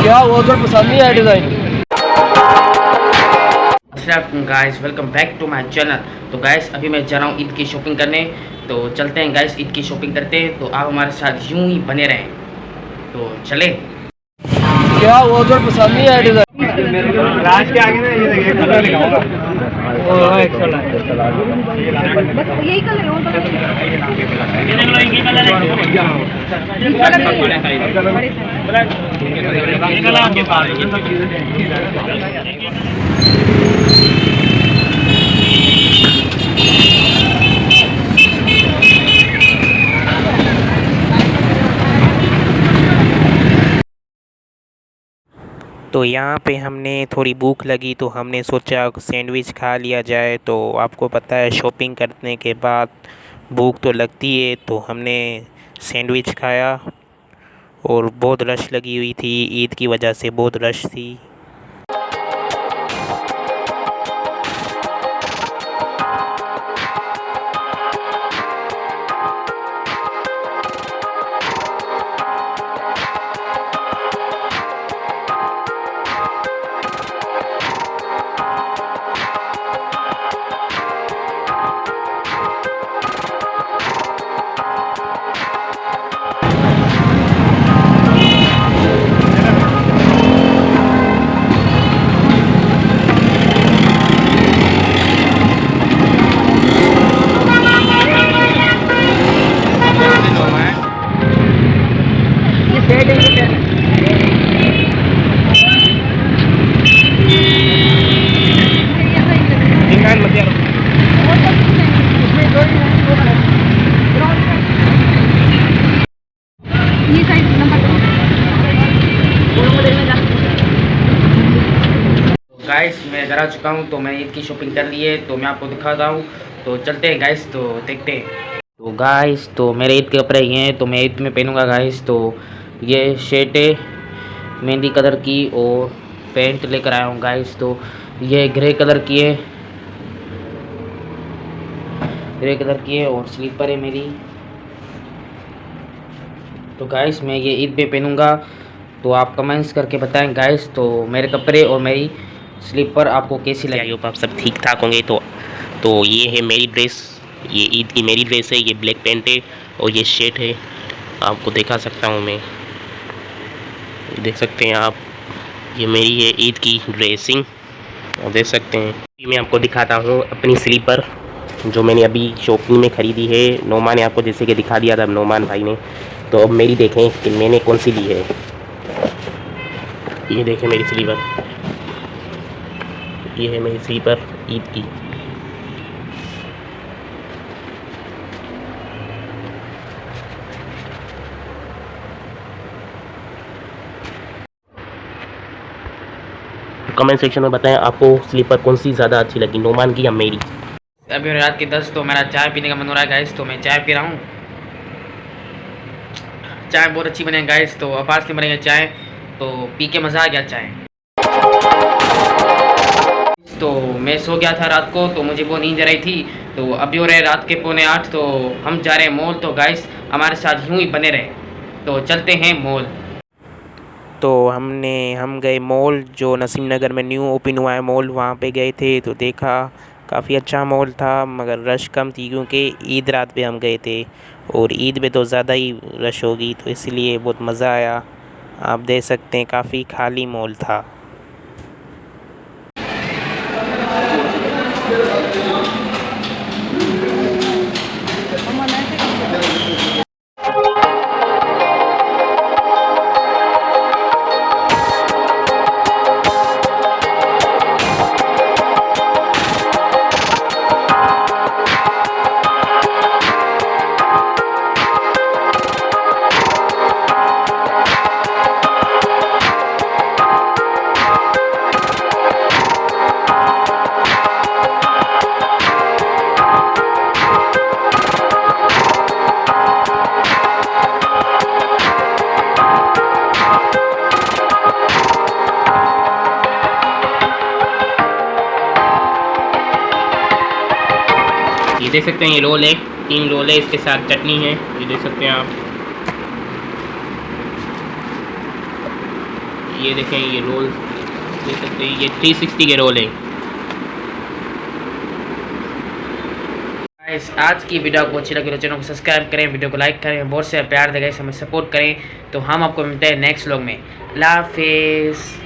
क्या वो उधर पसंद नहीं आया design. Guys welcome back to my channel. तो गाइस अभी मैं जा रहा हूँ ईद की शॉपिंग करने। तो चलते हैं गाइस ईद की शॉपिंग करते हैं। तो आप हमारे साथ यूं ही बने रहें। तो चले। क्या वो उधर पसंद नहीं आया डिज़ाइन। राज के आगे ना ये देखिए कलर लिखाऊंगा। बस यही कलर हो तो यहाँ पे हमने थोड़ी भूख लगी तो हमने सोचा सैंडविच खा लिया जाए। तो आपको पता है शॉपिंग करने के बाद भूख तो लगती है, तो हमने सैंडविच खाया। और बहुत रश लगी हुई थी, ईद की वजह से बहुत रश थी। ये साइड नंबर गाइस मैं घर आ चुका हूँ। तो मैं ईद की शॉपिंग कर ली है। तो मैं आपको दिखाता हूँ। तो चलते हैं गाइस, तो देखते हैं। तो गाइस तो मेरे ईद के कपड़े ये हैं। तो मैं ईद में पहनूंगा गाइस। तो ये शर्ट है मेहंदी कलर की, और पैंट लेकर आया हूँ गाइस। तो ये ग्रे कलर की है, ग्रे कलर की है, और स्लीपर है मेरी। तो गाइस मैं ये ईद पे पहनूंगा। तो आप कमेंट्स करके बताएं गाइस, तो मेरे कपड़े और मेरी स्लीपर आपको कैसी लगी। आई होप आप सब ठीक ठाक होंगे। तो ये है मेरी ड्रेस, ये ईद की मेरी ड्रेस है। ये ब्लैक पैंट है और ये शर्ट है। आपको दिखा सकता हूँ मैं, देख सकते हैं आप। ये मेरी है ईद की ड्रेसिंग, और देख सकते हैं। मैं आपको दिखाता हूँ अपनी स्लीपर जो मैंने अभी शॉपिंग में ख़रीदी है। नोमान ने आपको जैसे कि दिखा दिया था, नोमान भाई ने। तो अब मेरी देखें कि मैंने कौन सी ली है। ये देखें मेरी स्लीपर, ये है मेरी स्लीपर ईद की। कमेंट सेक्शन में बताएं आपको स्लीपर कौन सी ज़्यादा अच्छी लगी, नोमान की या मेरी। अभी रात के 10। तो मेरा चाय पीने का मन हो रहा है गाइस। तो मैं चाय पी रहा हूँ। चाय बहुत अच्छी बने गाइस। तो आवाज़ से बनेगा चाय, तो पी के मज़ा आ गया चाय। तो मैं सो गया था रात को, तो मुझे वो नींद आ रही थी। तो अभी हो रहे रात के 7:45। तो हम जा रहे हैं मॉल। तो गाइस हमारे साथ यूं ही बने रहे। तो चलते हैं मॉल। तो हम गए मॉल, जो नसीम नगर में न्यू ओपन हुआ है मॉल, वहाँ पे गए थे। तो देखा काफ़ी अच्छा मॉल था, मगर रश कम थी क्योंकि ईद रात पे हम गए थे। और ईद में तो ज़्यादा ही रश होगी, तो इसलिए बहुत मज़ा आया। आप देख सकते हैं काफ़ी खाली मॉल था। ये देख सकते हैं, ये रोल है, 3 रोल है, इसके साथ चटनी है, ये देख सकते हैं आप। ये देखें, ये रोल देख सकते हैं, ये 360 के रोल है। गाइस आज की वीडियो आपको अच्छी लगी तो चैनल को सब्सक्राइब करें, वीडियो को लाइक करें, बहुत से प्यार दें गाइस, हमें सपोर्ट करें। तो हम आपको मिलते हैं नेक्स्ट व्लॉग में। अल्लाह हाफिज़।